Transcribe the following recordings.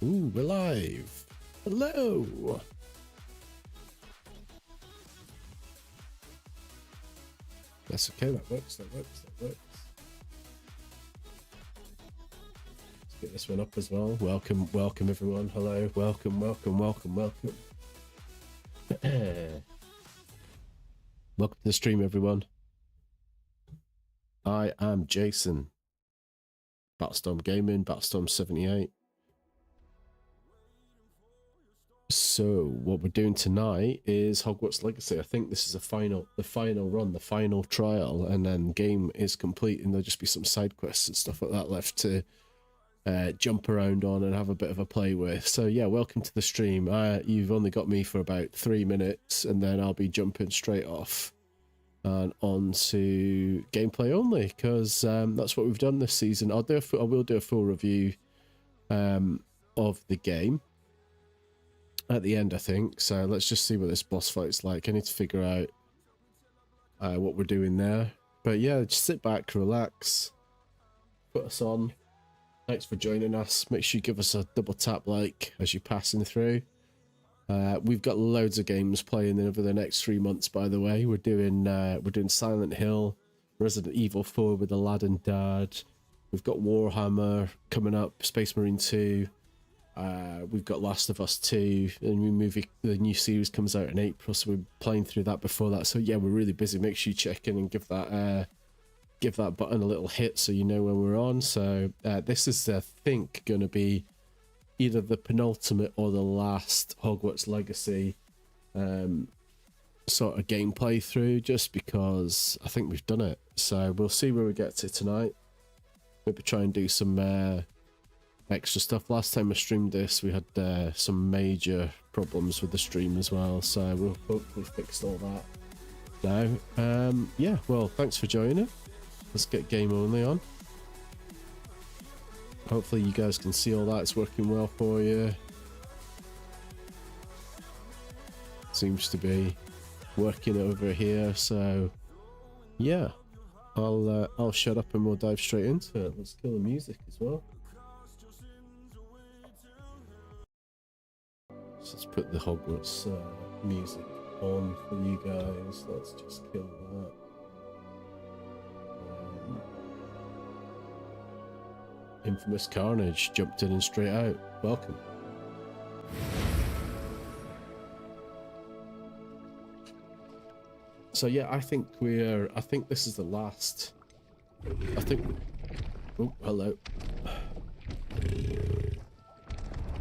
Ooh, we're live. Hello. That's okay. That works. That works. That works. Let's get this one up as well. Welcome, welcome everyone. Hello. Welcome, welcome, welcome, welcome. Welcome to the stream, everyone. I am Jason. BATTLESTORM Gaming, BATTLESTORM 78. So what we're doing tonight is Hogwarts Legacy. I think this is the final run, the final trial, and then the game is complete, and there'll just be some side quests and stuff like that left to jump around on and have a bit of a play with. So yeah, welcome to the stream. You've only got me for about 3 minutes, and then I'll be jumping straight off and on to gameplay only, because that's what we've done this season. I will do a full review of the game at the end, I think. So let's just see what this boss fight's like. I need to figure out what we're doing there. But yeah, just sit back, relax, put us on. Thanks for joining us. Make sure you give us a double tap like as you're passing through. We've got loads of games playing over the next 3 months, by the way. We're doing Silent Hill, Resident Evil 4 with Aladdin Dad. We've got Warhammer coming up, Space Marine 2. We've got Last of Us 2, the new series comes out in April, so we're playing through that before that. So yeah, we're really busy. Make sure you check in and give that button a little hit so you know when we're on. So this is, I think, going to be either the penultimate or the last Hogwarts Legacy sort of gameplay through, just because I think we've done it. So we'll see where we get to tonight. Maybe try and do some extra stuff. Last time I streamed this, we had some major problems with the stream as well, so we'll hopefully fix all that now. Yeah, well, thanks for joining. Let's get game only on. Hopefully you guys can see all that. It's working well for you. Seems to be working over here, so yeah, I'll shut up and we'll dive straight into it. Let's kill the music as well. So let's put the Hogwarts music on for you guys. Let's just kill that. Infamous Carnage jumped in and straight out. Welcome. So yeah, I think this is the last. Oh, hello.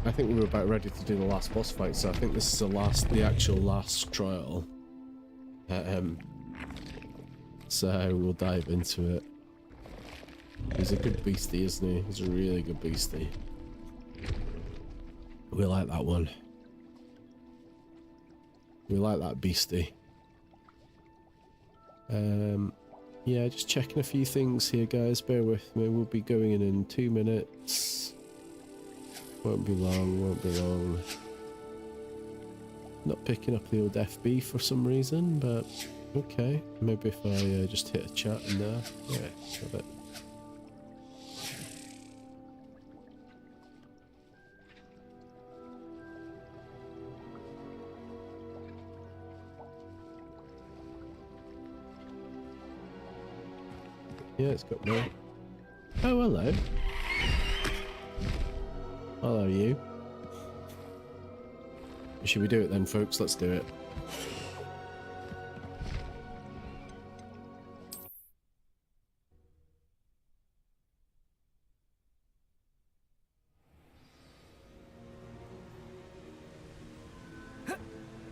I think we were about ready to do the last boss fight, so I think this is the actual last trial. So we'll dive into it. He's a good beastie, isn't he? He's a really good beastie. We like that one. We like that beastie. Yeah, just checking a few things here, guys. Bear with me. We'll be going in 2 minutes. Won't be long, won't be long. Not picking up the old FB for some reason, but okay. Maybe if I just hit a chat in there. Yeah, got it. Yeah, it's got me. Oh, hello. Hello, you. Should we do it then, folks? Let's do it.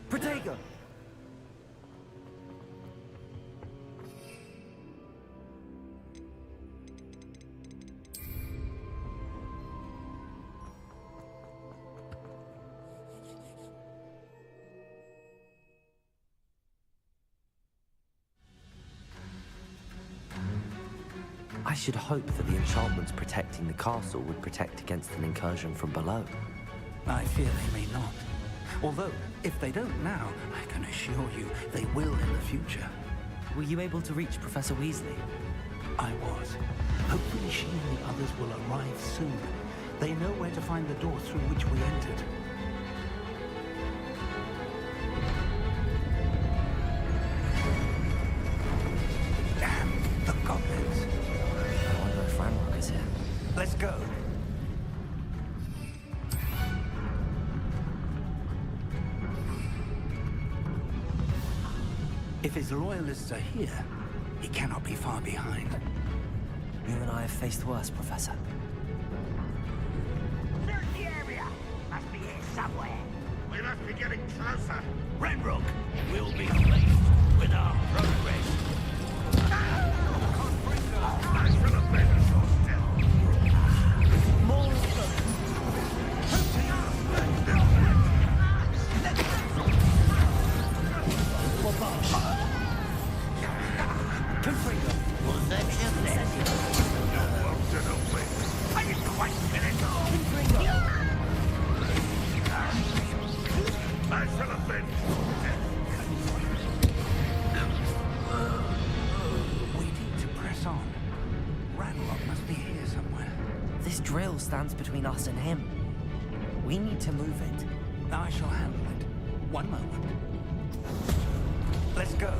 Protego! I should hope that the enchantments protecting the castle would protect against an incursion from below. I fear they may not. Although, if they don't now, I can assure you they will in the future. Were you able to reach Professor Weasley? I was. Hopefully she and the others will arrive soon. They know where to find the door through which we entered. Damn, the goblins. I wonder if Ranrock is here. Let's go. If his loyalists are here, he cannot be far behind. You and I have faced worse, Professor. Search the area. Must be here somewhere. We must be getting closer. Ranrock will be pleased with our progress. I shall avenge your death. More of them. Confringo. Protection there. I didn't quite get it. Confringo. I shall avenge your death. We need to press on. Ranrock must be here somewhere. This drill stands between us and him. We need to move it. I shall handle it. One moment. Let's go.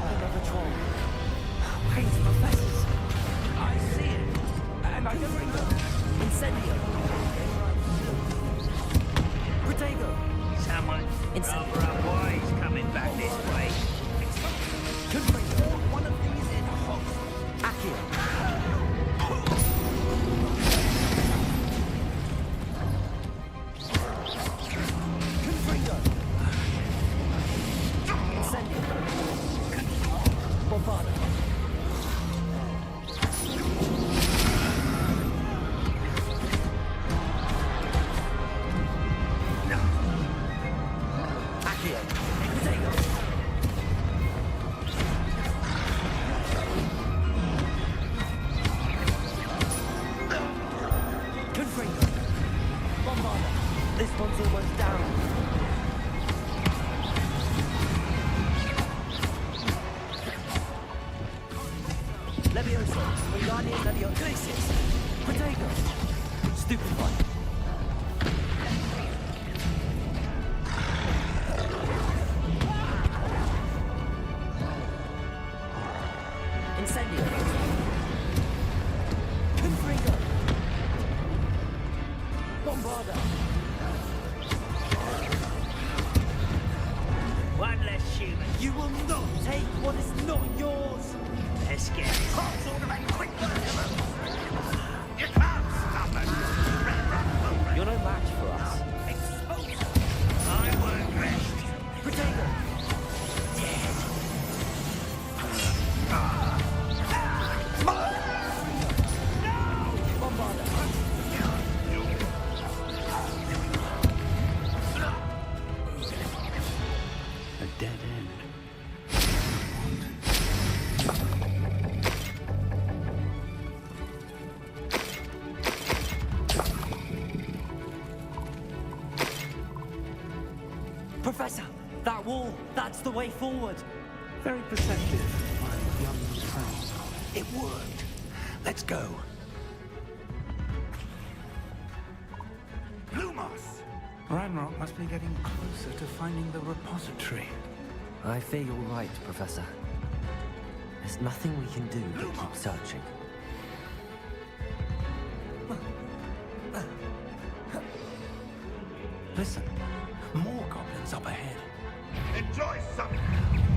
Another troll. Wait, professors. I see it. And I don't remember. Incendio. Protego. Someone Inside. rather unwise coming back this way. Confringo. One of these in host. Accio. Confringo. Incendio. Bombarda. Accio. Protego. Confringo. Bombarda. This one's almost down. Levioso. Wingardium Leviosa. Protego. Stupefy. Incendio. Confringo. Bombarda. One less human. You will not take what is not yours. Let's get it. You can't stop us. You're no match for us. I won't rest. Protego. Bombarda. A dead end. Professor, that wall, that's the way forward. Very perceptive, my young friend. It worked. Let's go. Lumos! Ranrock must be getting closer to finding the repository. I fear you're right, Professor. There's nothing we can do but keep searching. Listen, more goblins up ahead. Enjoy some.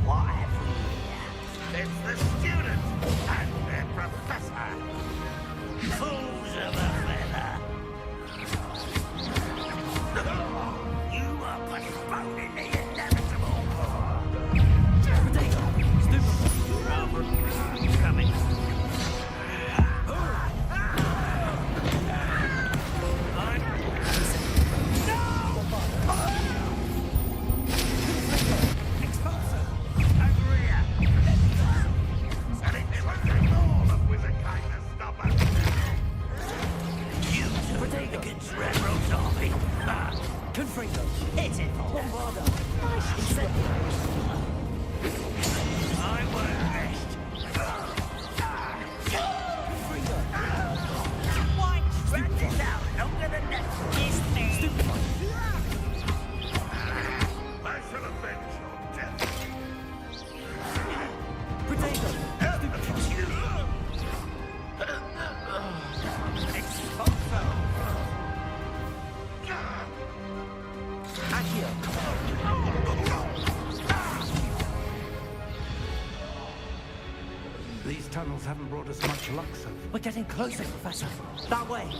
What have we here? It's the student and their professor. Fools of a feather. You are postponing the inevitable. Protego. Stupefy. Rather coming. Expulsor! Over here. These tunnels haven't brought us much luck so far. We're getting closer, Professor. That way.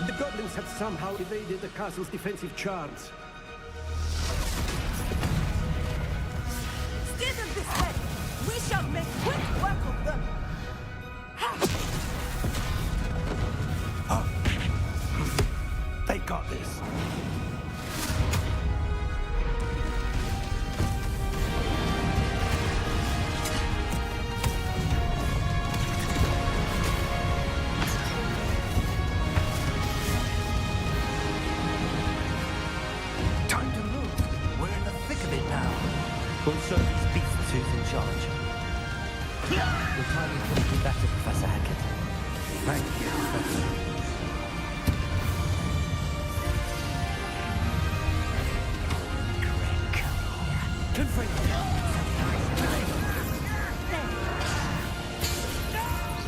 The goblins have somehow evaded the castle's defensive charms. Steer them this way! We shall make quick work of them! They got this. Time to move. We're in the thick of it now. We'll show these beasts who's in charge. Your timing couldn't be better, Professor Hackett. Thank you, Professor.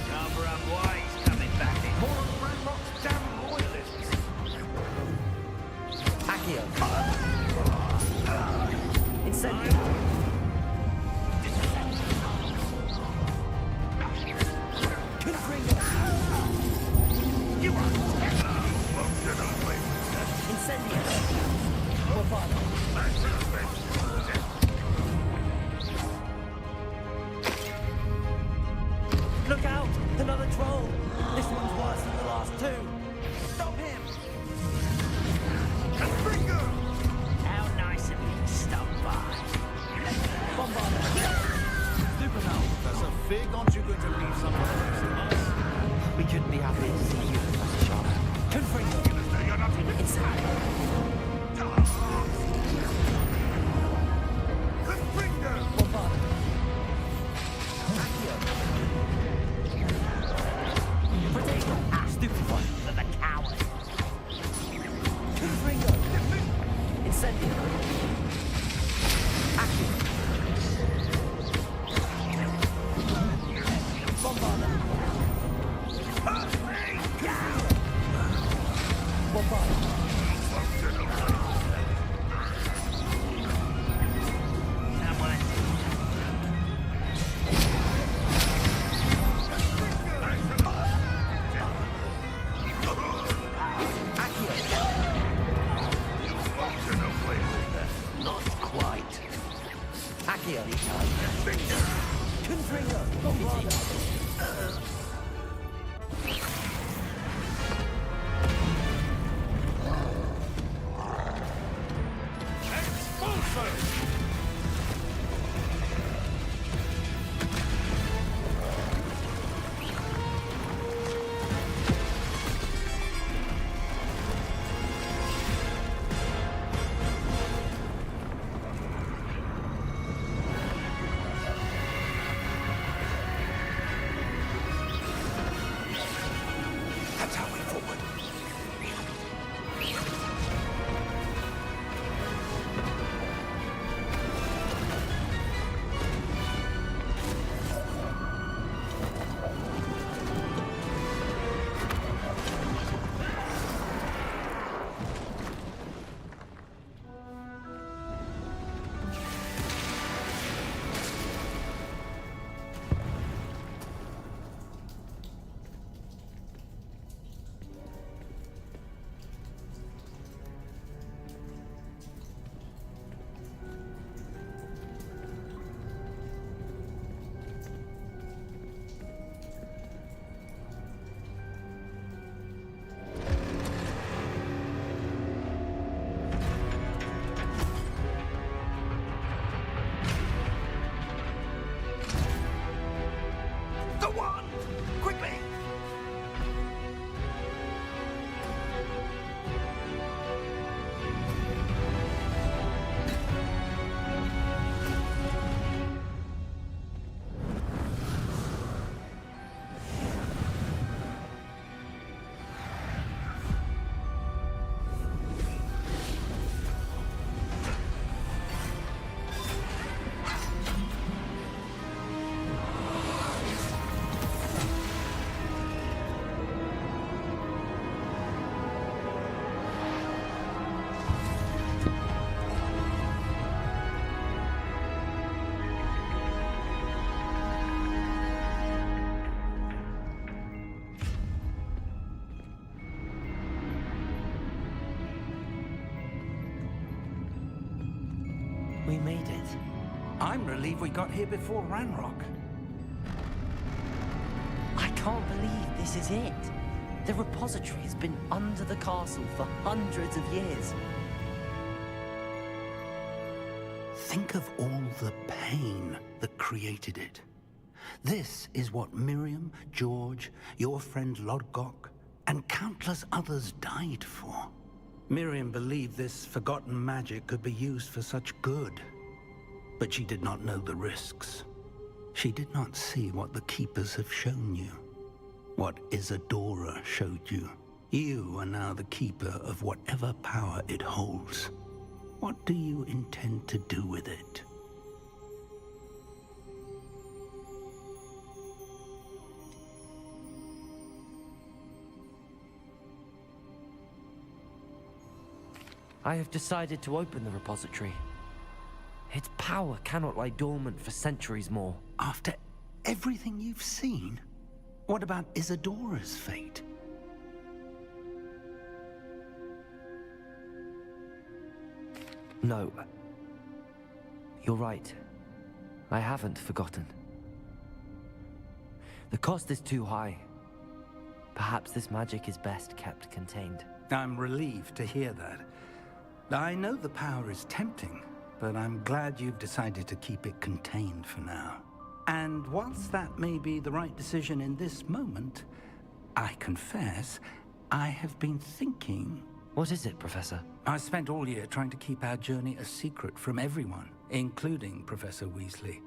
Rather unwise coming back in. More of Ranrock's damn royalists. Accio. Incendio. Confringo. You are Incendio. Bravado. Look out! Another troll! This one's worse than the last two! Stop him! How nice of you to stop by. Bombardier! Super now, Professor. Fig, aren't you going to leave some of us? We couldn't be happy to see you, Professor Sharp. Confringo! Inside! Bombardier! Accio! Protego! Stupefy! For the coward. Confringo! Incendio! Accio! Bombardier! Bombardier! Someone not quite. Accio! Confringo! Bombardier! That's how we forward. I'm relieved we got here before Ranrock. I can't believe this is it. The repository has been under the castle for hundreds of years. Think of all the pain that created it. This is what Miriam, George, your friend Lodgok, and countless others died for. Miriam believed this forgotten magic could be used for such good. But she did not know the risks. She did not see what the Keepers have shown you. What Isadora showed you. You are now the Keeper of whatever power it holds. What do you intend to do with it? I have decided to open the repository. Its power cannot lie dormant for centuries more. After everything you've seen? What about Isadora's fate? No. You're right. I haven't forgotten. The cost is too high. Perhaps this magic is best kept contained. I'm relieved to hear that. I know the power is tempting, but I'm glad you've decided to keep it contained for now. And whilst that may be the right decision in this moment, I confess, I have been thinking... What is it, Professor? I spent all year trying to keep our journey a secret from everyone, including Professor Weasley.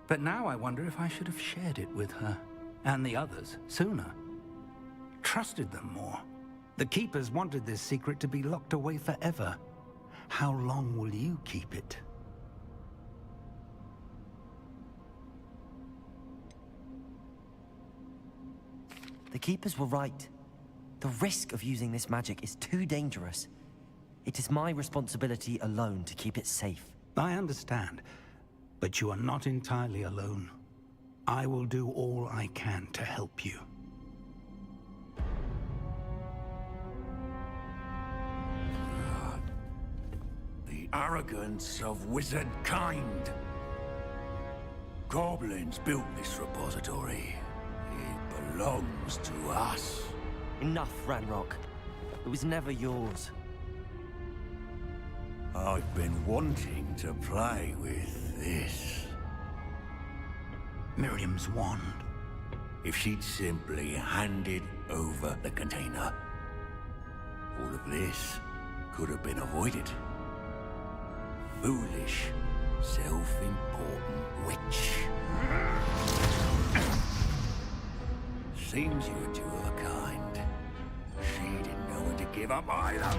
But now I wonder if I should have shared it with her, and the others, sooner. Trusted them more. The Keepers wanted this secret to be locked away forever. How long will you keep it? The Keepers were right. The risk of using this magic is too dangerous. It is my responsibility alone to keep it safe. I understand, but you are not entirely alone. I will do all I can to help you. The arrogance of wizard kind. Goblins built this repository. It belongs to us. Enough, Ranrock. It was never yours. I've been wanting to play with this. Miriam's wand. If she'd simply handed over the container, all of this could have been avoided. Foolish, self-important witch. Seems you were two of a kind. She didn't know when to give up either.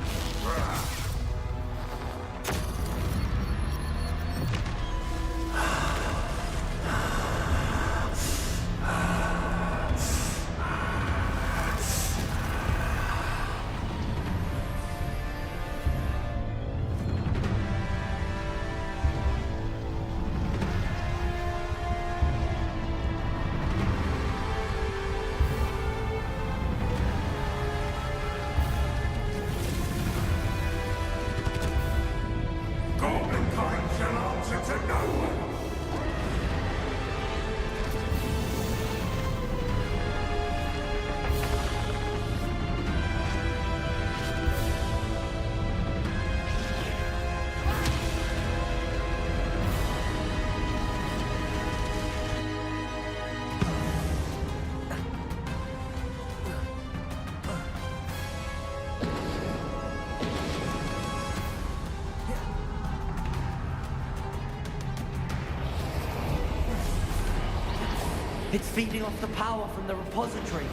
It's feeding off the power from the repository.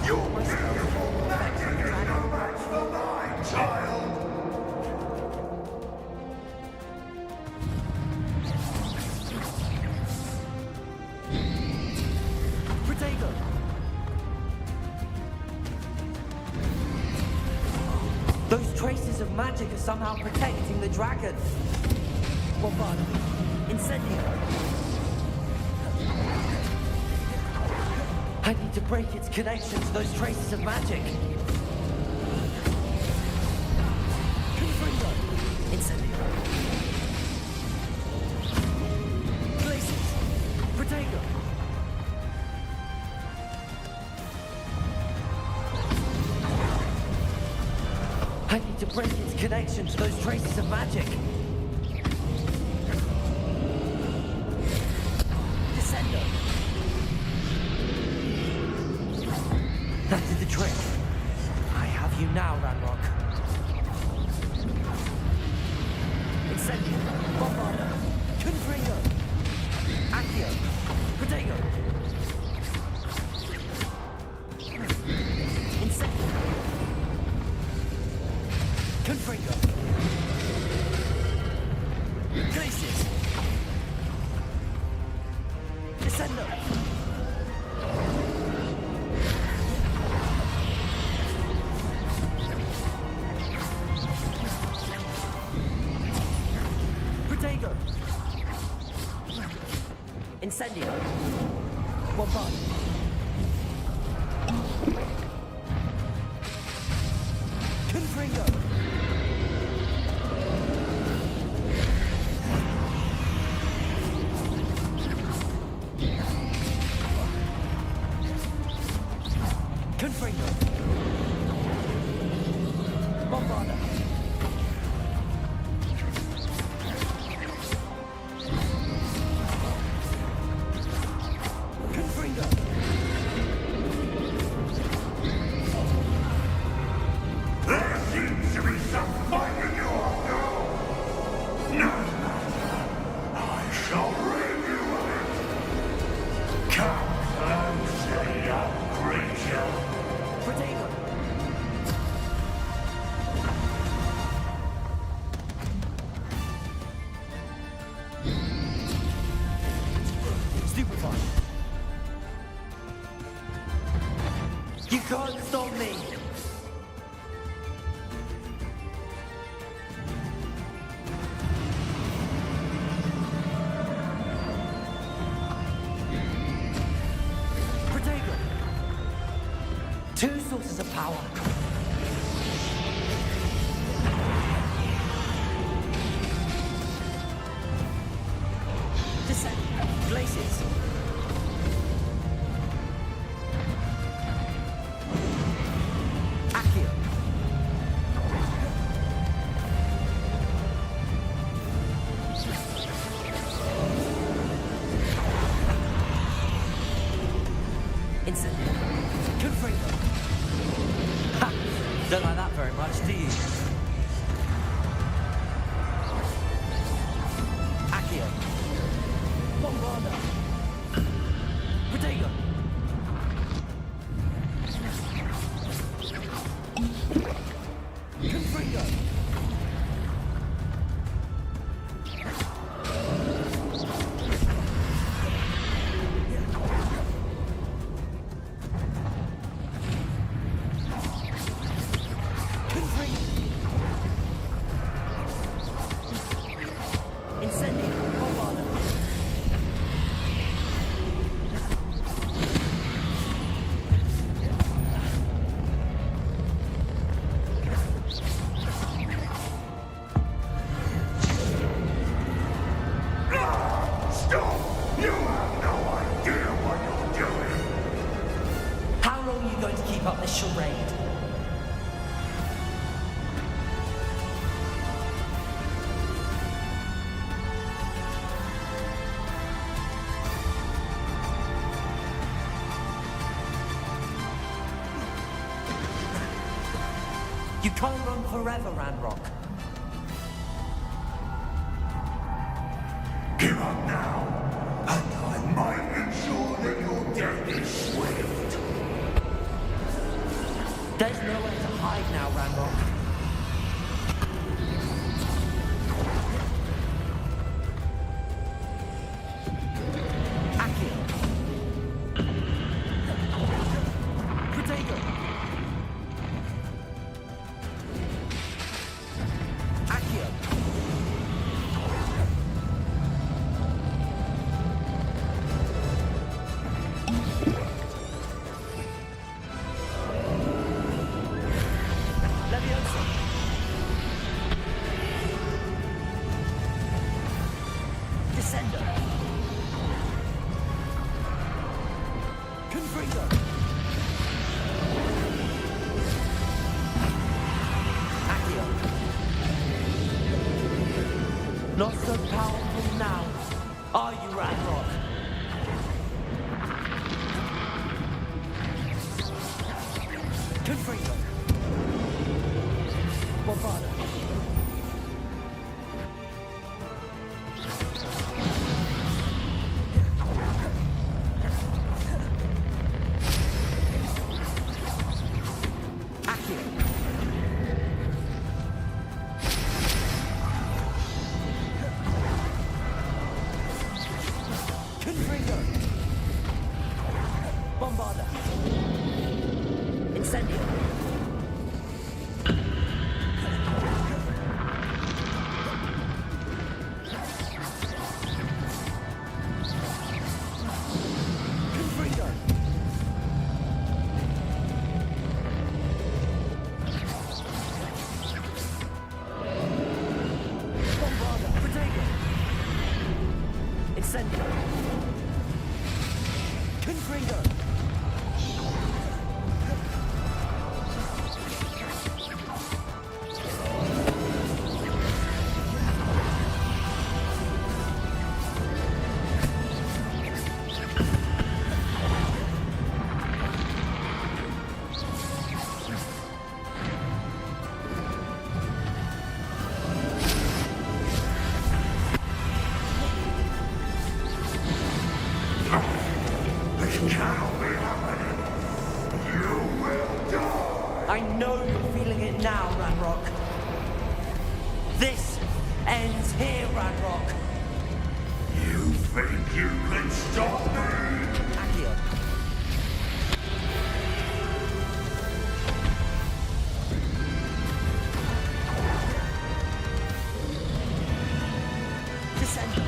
You're beautiful! No match for mine, child! Protego! Those traces of magic are somehow protecting the dragon. Bombardment. Incendio. I need to break its connection to those traces of magic. break its connection to those traces of magic. Descendo. That did the trick. I have you now, Ranrock. Incendio. Bombarda. Confringo. Accio. Protego. Incendio. Confringo. Glacius. Descendo. Protego. Incendio. Bombard. Confringo. Confringo. Bombarda. Confringo. There seems to be some fight in your door. No. I shall rid you of it. Come closer, young creature. Protego. Stupefy. You can't stop me. Protego. Two sources of power. Descend. Glaciers. Accio. Incendio. Confringo. Ha! Don't like that very much, do you? Accio. Bombarda. Protego. Confringo. Incendio. Bombarda. Stop! You have no idea what you're doing. How long are you going to keep up this charade? You can't run forever, Ranrock. Give up now, and I might ensure that your death is swift. There's nowhere to hide now, Ranrock. Accio. Protego. Accio. Leviosa. Descendo. Confringo. Accio. powerful now. Are you, Ragnarok? Confringo. Bombarda. Confringo. Bombarda. Incendio. Confringo. Bombarda. Protego. Incendio. Confringo. This cannot be happening. You will die. I know you're feeling it now, Ranrock. This ends here, Ranrock. You think you can stop me? Accio. Descendo.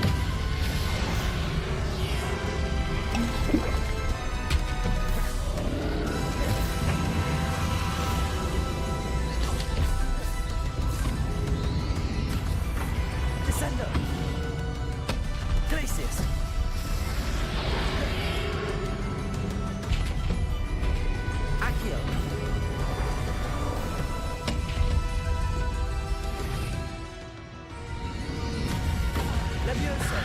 Descendo. Glacius. Accio. Leviosa.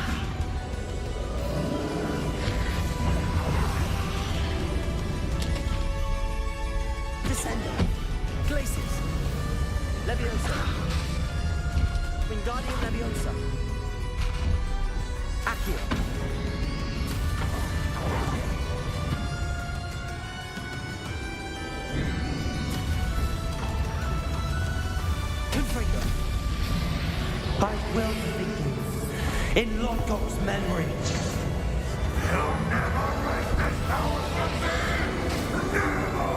Descendo. Glacius. Leviosa. Wingardium Leviosa. Accio. Confringo. I will defeat you in Lodgok's memory. You'll never break this power from me. Never.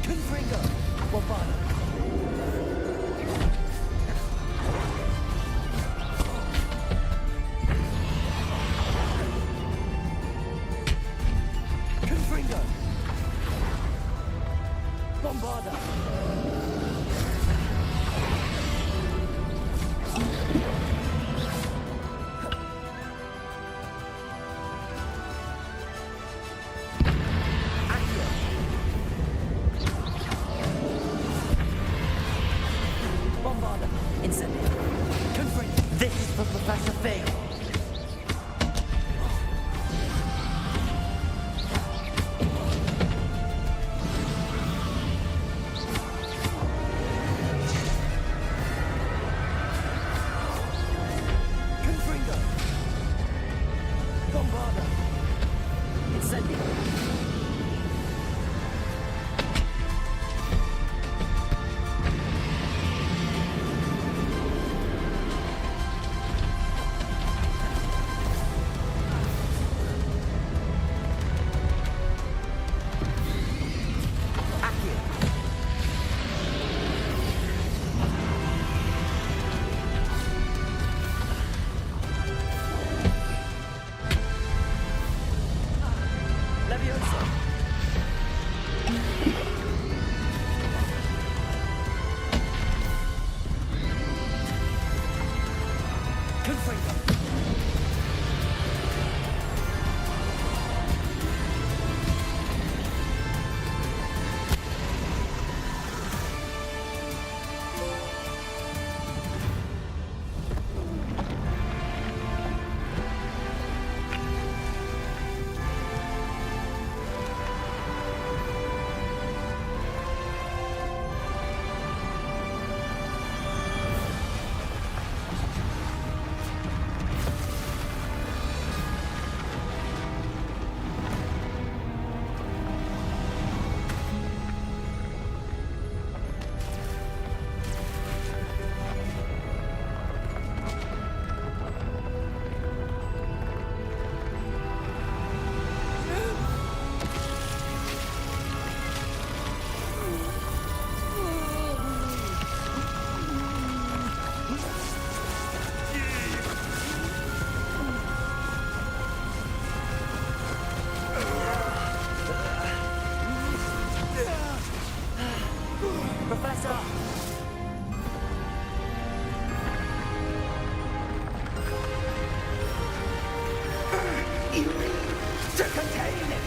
Confringo. Bombarda. Confringo. Bombarda. Accio. Bombarda. Incendio. Confringo. This is for Professor Fig. Professor! You need to contain it!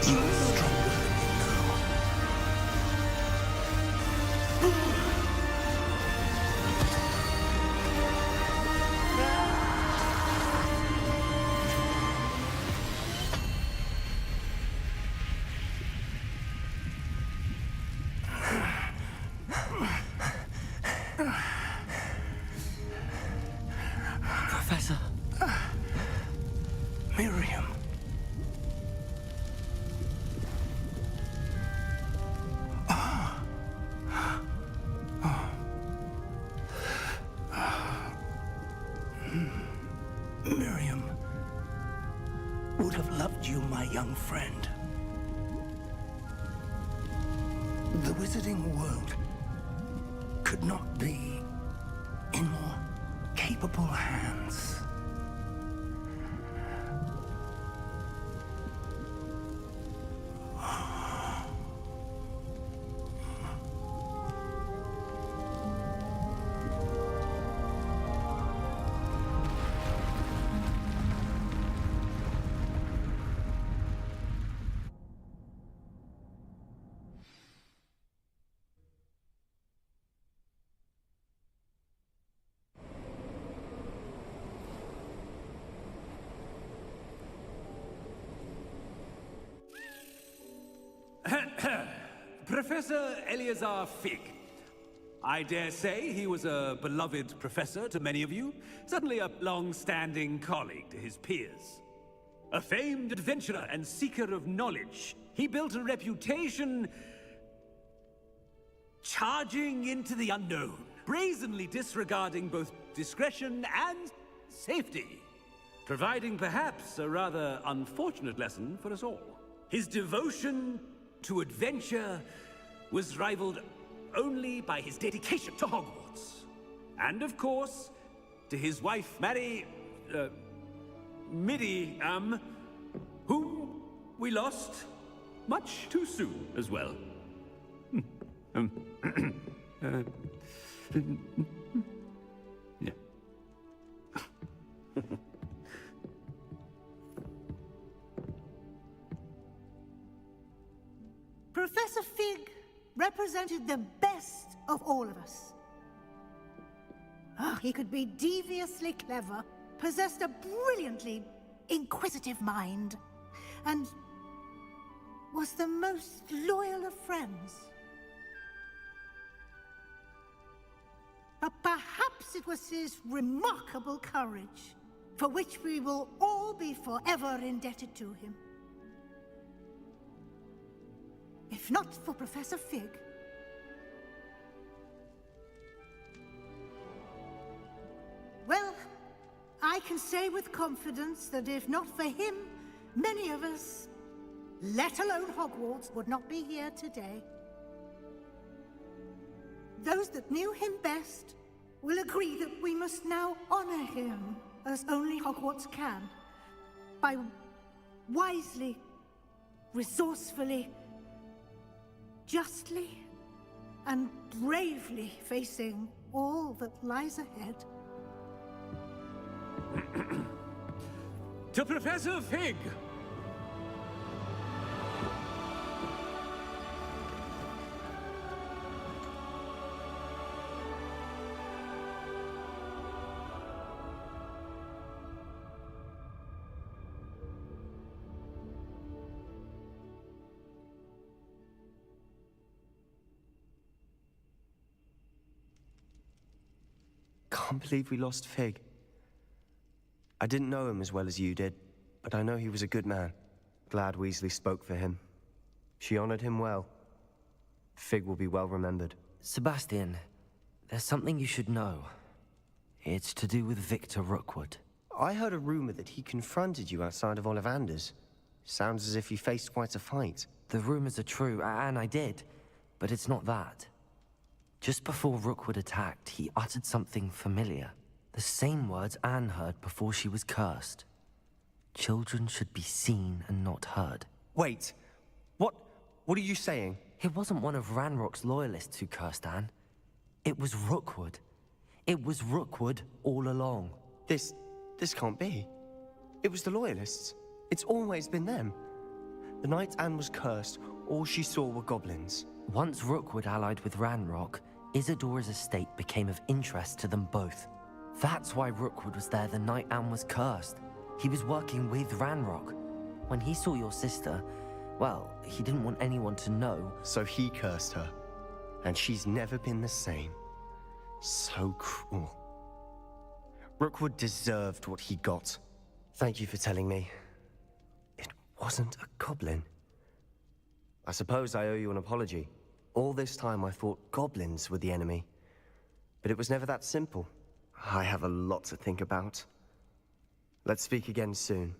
You're stronger than you know. Professor. Miriam. Miriam would have loved you, my young friend. The wizarding world could not be in more capable hands. Professor Eleazar Fig. I dare say he was a beloved professor to many of you, certainly a long-standing colleague to his peers. A famed adventurer and seeker of knowledge, he built a reputation charging into the unknown, brazenly disregarding both discretion and safety, providing perhaps a rather unfortunate lesson for us all. His devotion to adventure was rivaled only by his dedication to Hogwarts. And of course, to his wife, Midi, whom we lost much too soon as well. Yeah. Professor Fig represented the best of all of us. He could be deviously clever, possessed a brilliantly inquisitive mind, and was the most loyal of friends. But perhaps it was his remarkable courage, for which we will all be forever indebted to him. If not for Professor Fig, well, I can say with confidence that if not for him, many of us, let alone Hogwarts, would not be here today. Those that knew him best will agree that we must now honor him as only Hogwarts can, by wisely, resourcefully, justly, and bravely facing all that lies ahead. To Professor Fig! Can't believe we lost Fig. I didn't know him as well as you did, but I know he was a good man. Glad Weasley spoke for him. She honored him well. Fig will be well remembered. Sebastian, there's something you should know. It's to do with Victor Rookwood. I heard a rumor that he confronted you outside of Ollivander's. Sounds as if you faced quite a fight. The rumors are true, and I did. But it's not that. Just before Rookwood attacked, he uttered something familiar. The same words Anne heard before she was cursed. Children should be seen and not heard. Wait, what are you saying? It wasn't one of Ranrock's loyalists who cursed Anne. It was Rookwood. It was Rookwood all along. This can't be. It was the Loyalists. It's always been them. The night Anne was cursed, all she saw were goblins. Once Rookwood allied with Ranrock, Isadora's estate became of interest to them both. That's why Rookwood was there the night Anne was cursed. He was working with Ranrock. When he saw your sister, well, he didn't want anyone to know. So he cursed her. And she's never been the same. So cruel. Rookwood deserved what he got. Thank you for telling me. It wasn't a goblin. I suppose I owe you an apology. All this time I thought goblins were the enemy. But it was never that simple. I have a lot to think about. Let's speak again soon.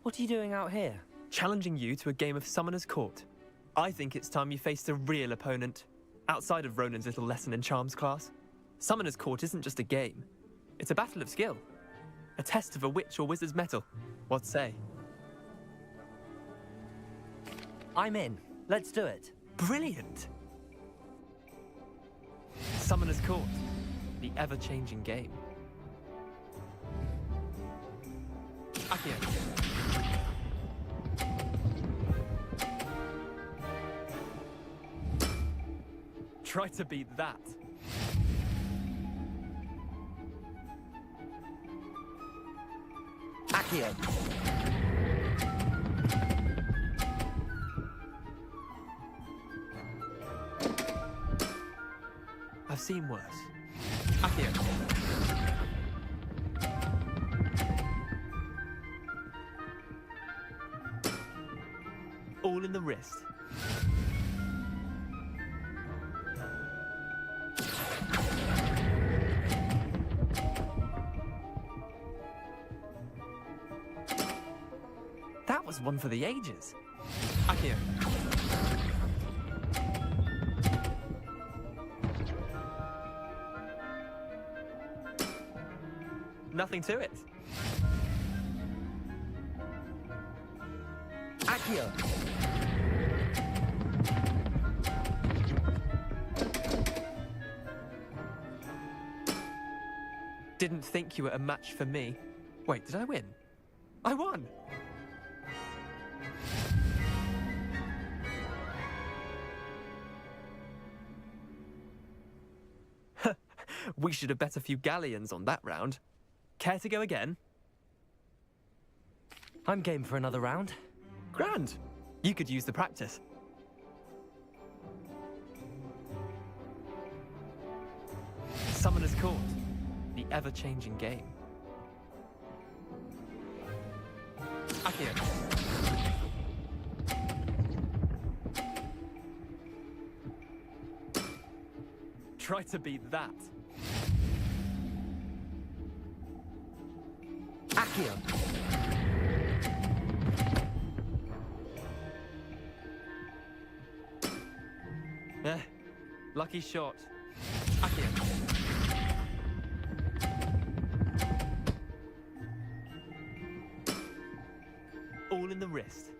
What are you doing out here? Challenging you to a game of Summoner's Court. I think it's time you faced a real opponent, outside of Ronan's little lesson in charms class. Summoner's Court isn't just a game. It's a battle of skill. A test of a witch or wizard's mettle. What say? I'm in. Let's do it. Brilliant! Summoner's Court. The ever-changing game. Accio. Try to beat that. Accio. I've seen worse. Accio. All in the wrist. That was one for the ages. Accio. Nothing to it. Accio. Didn't think you were a match for me. Wait, did I win? I won! We should have bet a few galleons on that round. Care to go again? I'm game for another round. Grand. You could use the practice. Summoner's Court. The ever-changing game. Accio. Try to beat that. Accio. Lucky shot. Accio. All in the wrist.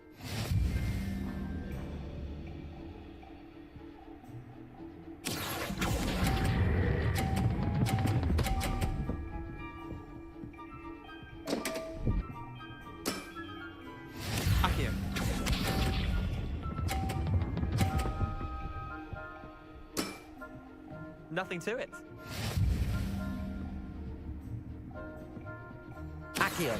Accio. Nothing to it. Accio.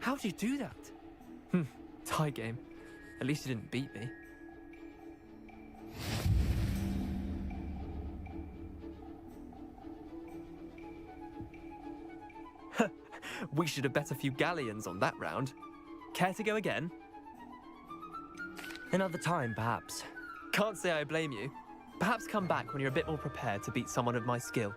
How'd you do that? Tie game. At least you didn't beat me. We should have bet a few galleons on that round. Care to go again? Another time, perhaps. Can't say I blame you. Perhaps come back when you're a bit more prepared to beat someone of my skill.